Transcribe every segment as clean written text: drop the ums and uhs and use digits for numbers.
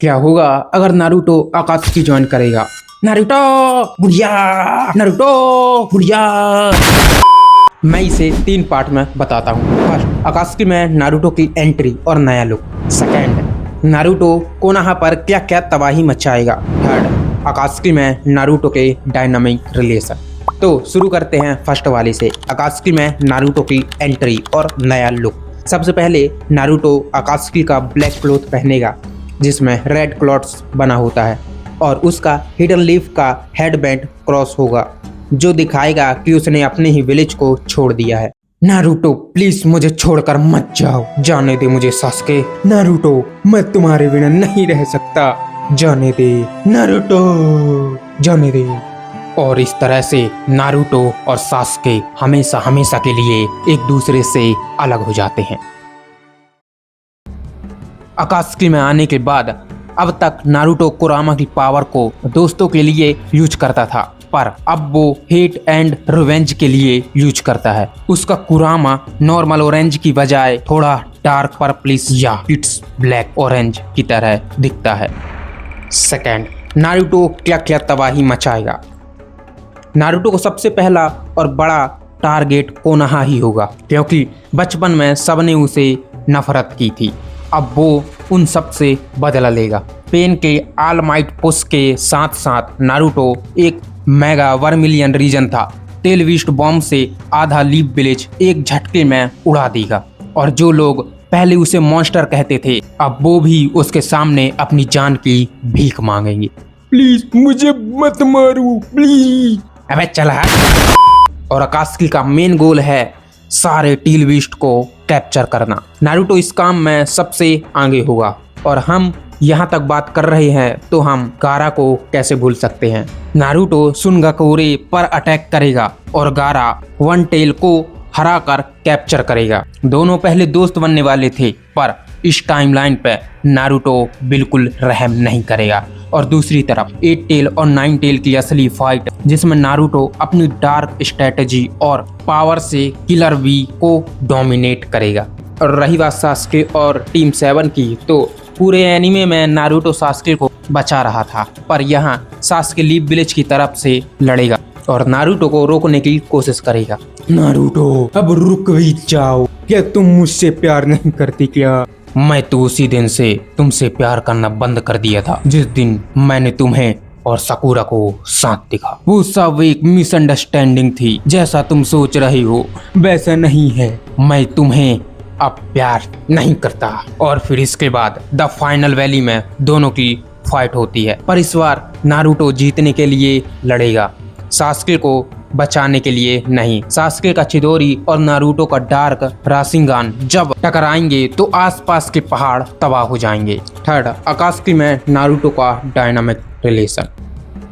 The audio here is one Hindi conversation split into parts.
क्या होगा अगर नारुतो अकात्सुकी ज्वाइन करेगा? नारुतो बुढ़िया, नारुतो बुढ़िया। मैं इसे 3 पार्ट में बताता हूँ। फर्स्ट, अकात्सुकी में नारुतो की एंट्री और नया लुक। सेकेंड, नारुतो कोनोहा पर क्या क्या तबाही मचाएगा। थर्ड, अकात्सुकी में नारुतो के डायनामिक रिलेशन। तो शुरू करते हैं फर्स्ट वाले से, अकात्सुकी में नारुतो की एंट्री और नया लुक। सबसे पहले नारुतो अकात्सुकी का ब्लैक क्लॉथ पहनेगा जिसमें रेड क्लॉथ्स बना होता है और उसका हिडन लीफ का हेडबैंड क्रॉस होगा जो दिखाएगा कि उसने अपने ही विलेज को छोड़ दिया है। नारुतो प्लीज मुझे छोड़कर मत जाओ, जाने दे मुझे सास्के। नारुतो मैं तुम्हारे बिना नहीं रह सकता, जाने दे नारुतो, जाने दे। और इस तरह से नारुतो और सास्के हमेशा हमेशा के लिए एक दूसरे से अलग हो जाते हैं। अकात्सुकी में आने के बाद अब तक नारुतो कुरामा की पावर को दोस्तों के लिए यूज करता था, पर अब वो हेट एंड रिवेंज के लिए यूज करता है। उसका कुरामा नॉर्मल ऑरेंज की बजाय थोड़ा डार्क पर्पलिश या पिट्स ब्लैक ऑरेंज की तरह दिखता है। सेकंड, नारुतो क्या क्या तबाही मचाएगा। नारुतो को सबसे पहला और बड़ा टारगेट कोनोहा ही होगा, क्योंकि बचपन में सबने उसे नफरत की थी। अब वो उन सब से बदला लेगा। पेन के ऑल माइट पुश के साथ साथ नारुतो एक मेगा वर्मिलियन रीजन था टेलविस्ट बॉम्ब से आधा लीफ विलेज एक झटके में उड़ा देगा, और जो लोग पहले उसे मॉन्स्टर कहते थे अब वो भी उसके सामने अपनी जान की भीख मांगेंगे। प्लीज मुझे मत मारो प्लीज। अबे चला। और अकात्सुकी का मेन गोल है सारे टेलविस्ट को कैप्चर करना। नारुतो इस काम में सबसे आगे होगा, और हम यहाँ तक बात कर रहे हैं तो हम गारा को कैसे भूल सकते हैं। नारुतो सुनगाकुरे पर अटैक करेगा और गारा वन टेल को हराकर कैप्चर करेगा। दोनों पहले दोस्त बनने वाले थे, पर इस टाइमलाइन पे नारुतो बिल्कुल रहम नहीं करेगा। और दूसरी तरफ 8 टेल और 9 टेल की असली फाइट, जिसमें नारुतो अपनी डार्क स्ट्रेटजी और पावर से किलर बी को डोमिनेट करेगा। और रही बात सास्के और टीम 7 की, तो पूरे एनीमे में नारुतो सास्के को बचा रहा था, पर यहाँ सास्के लीफ विलेज की तरफ से लड़ेगा और नारुतो को रोकने की कोशिश करेगा। नारुतो अब रुक भी जाओ, क्या तुम मुझसे प्यार नहीं करती क्या? मैं तो उसी दिन से तुमसे प्यार करना बंद कर दिया था जिस दिन मैंने तुम्हें और साकुरा को साथ दिखा। वो सब एक मिसअंडरस्टैंडिंग थी। जैसा तुम सोच रही हो वैसा नहीं है। मैं तुम्हें अब प्यार नहीं करता। और फिर इसके बाद द फाइनल वैली में दोनों की फाइट होती है, पर इस बार नारुतो जीतने के लिए लड़ेगा, सास्के को बचाने के लिए नहीं। सास्के का चिदोरी और नारुतो का डार्क राशिंगान जब टकराएंगे तो आसपास के पहाड़ तबाह हो जाएंगे। थर्ड, अकात्सुकी में नारुतो का डायनामिक रिलेशन।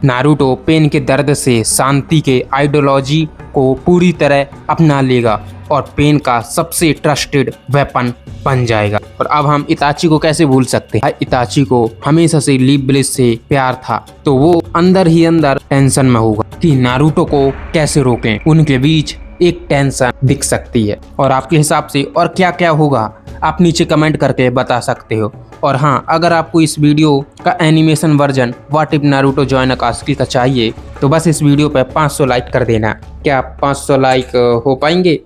नारुतो पेन के दर्द से शांति के आइडियोलॉजी को पूरी तरह अपना लेगा और पेन का सबसे ट्रस्टेड वेपन बन जाएगा। और अब हम इताची को कैसे भूल सकते हैं। इताची को हमेशा से लीफ विलेज से प्यार था, तो वो अंदर ही अंदर टेंशन में होगा कि नारुतो को कैसे रोकें। उनके बीच एक टेंशन दिख सकती है। और आपके हिसाब से और क्या क्या होगा आप नीचे कमेंट करके बता सकते हो। और हाँ, अगर आपको इस वीडियो का animation version what if Naruto join अकात्सुकी का चाहिए तो बस इस वीडियो पे 500 लाइक कर देना। क्या 500 लाइक हो पाएंगे?